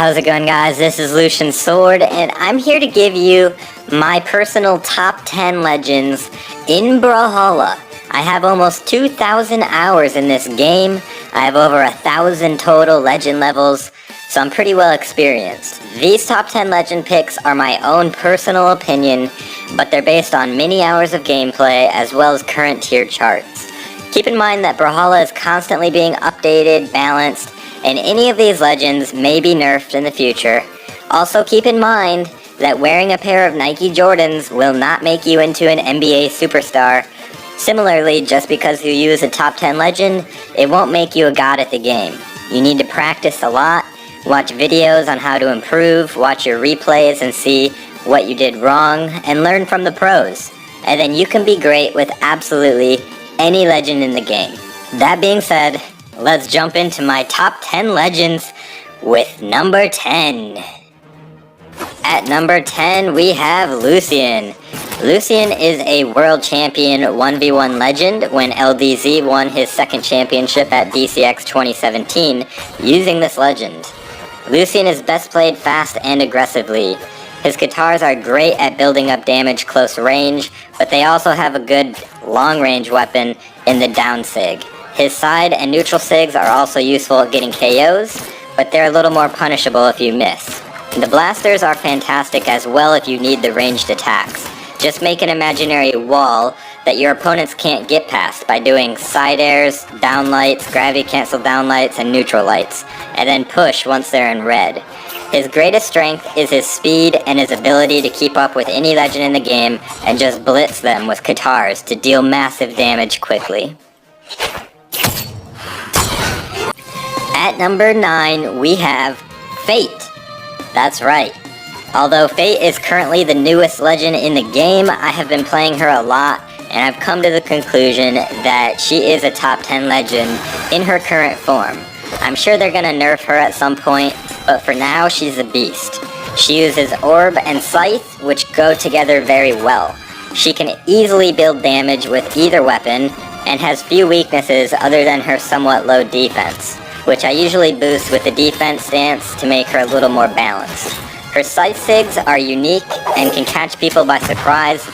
How's it going, guys? This is Lucian Sword, and I'm here to give you my personal top 10 legends in Brawlhalla. I have almost 2,000 hours in this game. I have over 1,000 total legend levels, so I'm pretty well experienced. These top 10 legend picks are my own personal opinion, but they're based on many hours of gameplay as well as current tier charts. Keep in mind that Brawlhalla is constantly being updated, balanced, and any of these legends may be nerfed in the future. Also keep in mind that wearing a pair of Nike Jordans will not make you into an NBA superstar. Similarly, just because you use a top 10 legend, it won't make you a god at the game. You need to practice a lot, watch videos on how to improve, watch your replays and see what you did wrong, and learn from the pros. And then you can be great with absolutely any legend in the game. That being said, let's jump into my top 10 legends with number 10. At number 10, we have Lucian. Lucian is a world champion 1v1 legend when LDZ won his second championship at DCX 2017 using this legend. Lucian is best played fast and aggressively. His guitars are great at building up damage close range, but they also have a good long range weapon in the down sig. His side and neutral sigs are also useful at getting KOs, but they're a little more punishable if you miss. The blasters are fantastic as well if you need the ranged attacks. Just make an imaginary wall that your opponents can't get past by doing side airs, down lights, gravity cancel down lights, and neutral lights, and then push once they're in red. His greatest strength is his speed and his ability to keep up with any legend in the game and just blitz them with guitars to deal massive damage quickly. At number 9, we have Fate. That's right. Although Fate is currently the newest legend in the game, I have been playing her a lot, and I've come to the conclusion that she is a top 10 legend in her current form. I'm sure they're gonna nerf her at some point, but for now, she's a beast. She uses Orb and Scythe, which go together very well. She can easily build damage with either weapon, and has few weaknesses other than her somewhat low defense, which I usually boost with the defense stance to make her a little more balanced. Her Scythe Sigs are unique and can catch people by surprise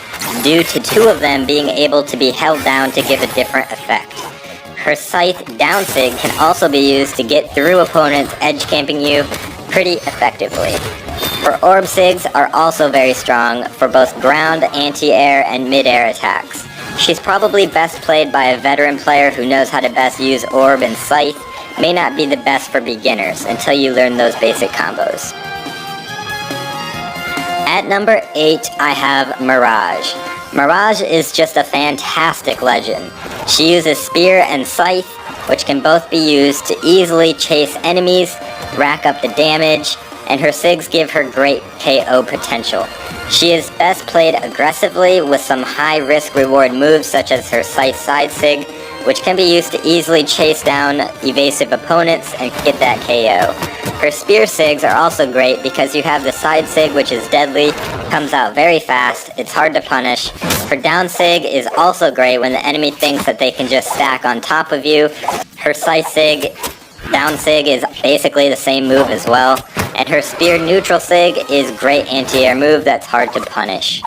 due to two of them being able to be held down to give a different effect. Her Scythe Down Sig can also be used to get through opponents edge camping you pretty effectively. Her Orb Sigs are also very strong for both ground, anti-air, and mid-air attacks. She's probably best played by a veteran player who knows how to best use Orb and Scythe. May not be the best for beginners until you learn those basic combos. At number 8, I have Mirage. Mirage is just a fantastic legend. She uses Spear and Scythe, which can both be used to easily chase enemies, rack up the damage, and her Sigs give her great KO potential. She is best played aggressively with some high risk reward moves such as her Scythe Side Sig, which can be used to easily chase down evasive opponents and get that KO. Her Spear Sigs are also great because you have the Side Sig, which is deadly, comes out very fast, it's hard to punish. Her Down Sig is also great when the enemy thinks that they can just stack on top of you. Her Scythe Sig, Down Sig is basically the same move as well. And her Spear Neutral Sig is great anti-air move that's hard to punish.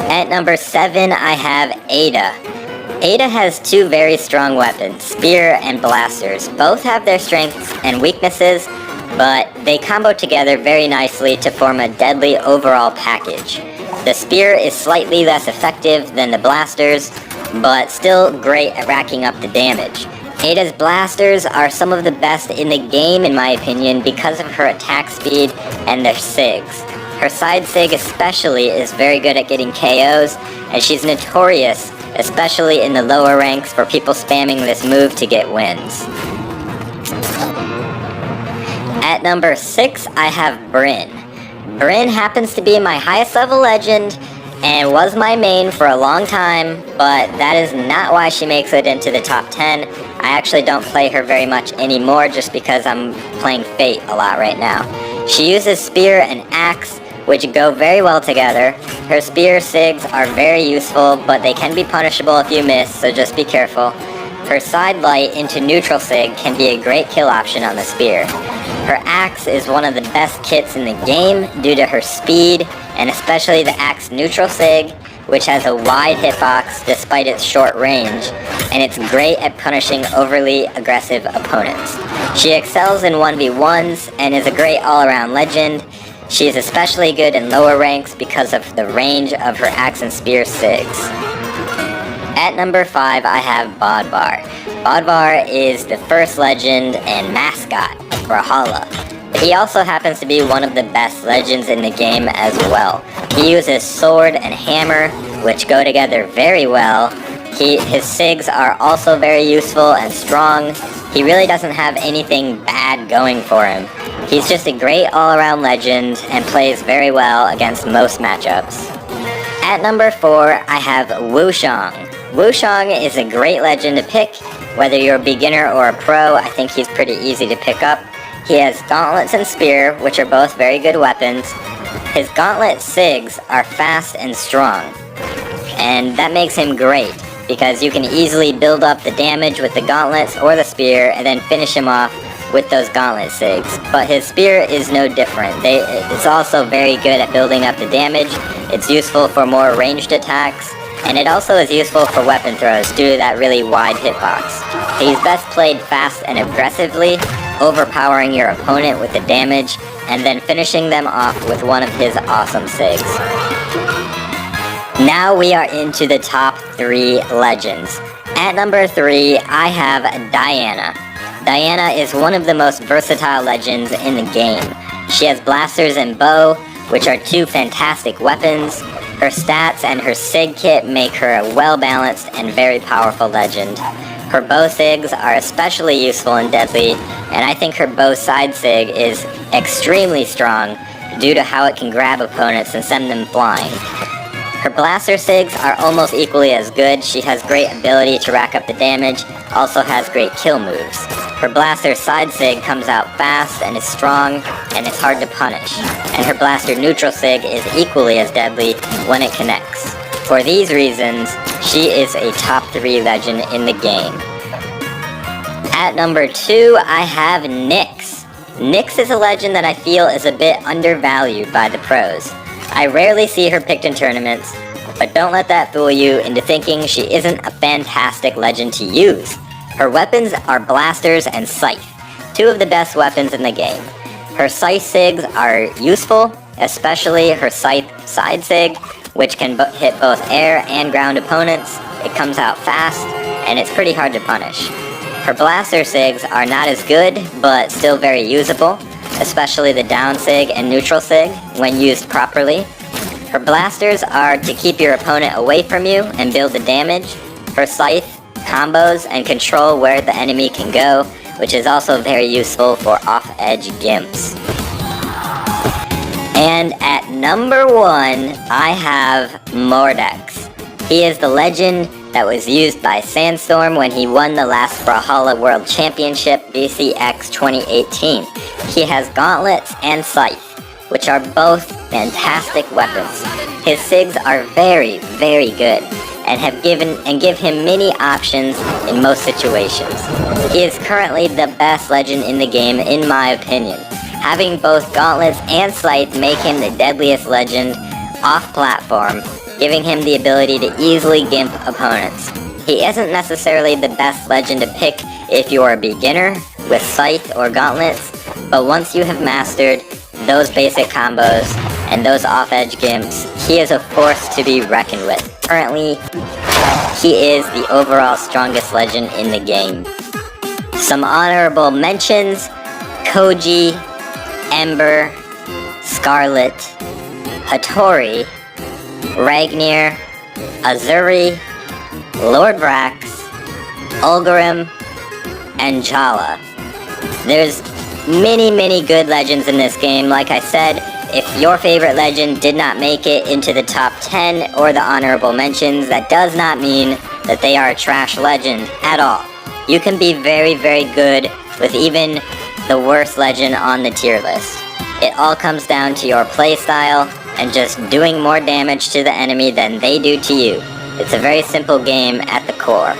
At number 7, I have Ada. Ada has two very strong weapons, Spear and Blasters. Both have their strengths and weaknesses, but they combo together very nicely to form a deadly overall package. The Spear is slightly less effective than the Blasters, but still great at racking up the damage. Ada's Blasters are some of the best in the game in my opinion because of her attack speed and their Sigs. Her Side Sig especially is very good at getting KOs, and she's notorious, especially in the lower ranks, for people spamming this move to get wins. At number 6, I have Brynn. Brynn happens to be my highest level legend, and was my main for a long time, but that is not why she makes it into the top 10. I actually don't play her very much anymore just because I'm playing Fate a lot right now. She uses Spear and Axe, which go very well together. Her spear sigs are very useful, but they can be punishable if you miss, so just be careful. Her side light into neutral sig can be a great kill option on the spear. Her axe is one of the best kits in the game due to her speed, and especially the axe neutral sig, which has a wide hitbox despite its short range, and it's great at punishing overly aggressive opponents. She excels in 1v1s and is a great all-around legend. She is especially good in lower ranks because of the range of her axe and spear sigs. At number 5, I have Bodvar. Bodvar is the first legend and mascot of Brawlhalla. He also happens to be one of the best legends in the game as well. He uses sword and hammer, which go together very well. His sigs are also very useful and strong. He really doesn't have anything bad going for him. He's just a great all-around legend and plays very well against most matchups. At number 4, I have Wushang. Wushang is a great legend to pick. Whether you're a beginner or a pro, I think he's pretty easy to pick up. He has gauntlets and spear, which are both very good weapons. His gauntlet sigs are fast and strong, and that makes him great because you can easily build up the damage with the gauntlets or the spear and then finish him off with those gauntlet sigs. But his spear is no different. It's also very good at building up the damage. It's useful for more ranged attacks, and it also is useful for weapon throws due to that really wide hitbox. He's best played fast and aggressively, overpowering your opponent with the damage, and then finishing them off with one of his awesome sigs. Now we are into the top 3 legends. At number 3, I have Diana. Diana is one of the most versatile legends in the game. She has blasters and bow, which are 2 fantastic weapons. Her stats and her sig kit make her a well-balanced and very powerful legend. Her bow sigs are especially useful and deadly, and I think her bow side sig is extremely strong due to how it can grab opponents and send them flying. Her blaster sigs are almost equally as good. She has great ability to rack up the damage, also has great kill moves. Her blaster side sig comes out fast and is strong, and it's hard to punish. And her blaster neutral sig is equally as deadly when it connects. For these reasons, she is a top 3 legend in the game. At number 2, I have Nyx. Nyx is a legend that I feel is a bit undervalued by the pros. I rarely see her picked in tournaments, but don't let that fool you into thinking she isn't a fantastic legend to use. Her weapons are blasters and scythe, 2 of the best weapons in the game. Her scythe sigs are useful, especially her scythe side sig, which can hit both air and ground opponents. It comes out fast, and it's pretty hard to punish. Her blaster sigs are not as good, but still very usable, especially the down sig and neutral sig when used properly. Her blasters are to keep your opponent away from you and build the damage. Her scythe combos and control where the enemy can go, which is also very useful for off-edge gimps. And at number 1, I have Mordex. He is the legend that was used by Sandstorm when he won the last Brawlhalla World Championship BCX 2018. He has gauntlets and scythe, which are both fantastic weapons. His sigs are very, very good and give him many options in most situations. He is currently the best legend in the game in my opinion. Having both gauntlets and scythe make him the deadliest legend off-platform, giving him the ability to easily gimp opponents. He isn't necessarily the best legend to pick if you're a beginner with scythe or gauntlets, but once you have mastered those basic combos and those off-edge gimps, he is a force to be reckoned with. Currently, he is the overall strongest legend in the game. Some honorable mentions: Koji, Ember, Scarlet, Hattori, Ragnir, Azuri, Lord Vrax, Ulgarim, and Jala. There's many good legends in this game. Like I said, if your favorite legend did not make it into the top 10 or the honorable mentions, that does not mean that they are a trash legend at all. You can be very good with even the worst legend on the tier list. It all comes down to your playstyle and just doing more damage to the enemy than they do to you. It's a very simple game at the core.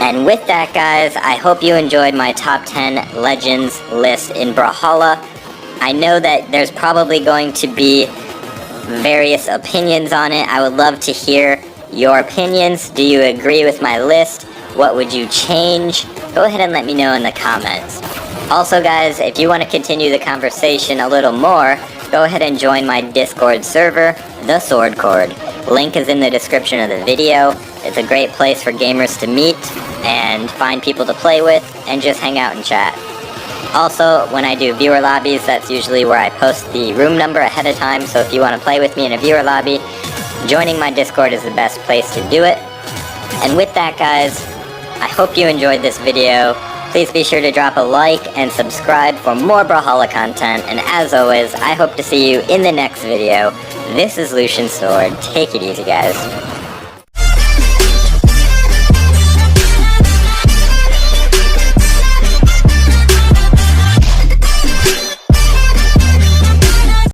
And with that, guys, I hope you enjoyed my top 10 legends list in Brawlhalla. I know that there's probably going to be various opinions on it. I would love to hear your opinions. Do you agree with my list? What would you change? Go ahead and let me know in the comments. Also, guys, if you want to continue the conversation a little more, go ahead and join my Discord server, The Sword Cord. Link is in the description of the video. It's a great place for gamers to meet and find people to play with and just hang out and chat. Also, when I do viewer lobbies, that's usually where I post the room number ahead of time, so if you want to play with me in a viewer lobby, joining my Discord is the best place to do it. And with that, guys, I hope you enjoyed this video. Please be sure to drop a like and subscribe for more Brawlhalla content, and as always, I hope to see you in the next video. This is Lucian Sword. Take it easy, guys.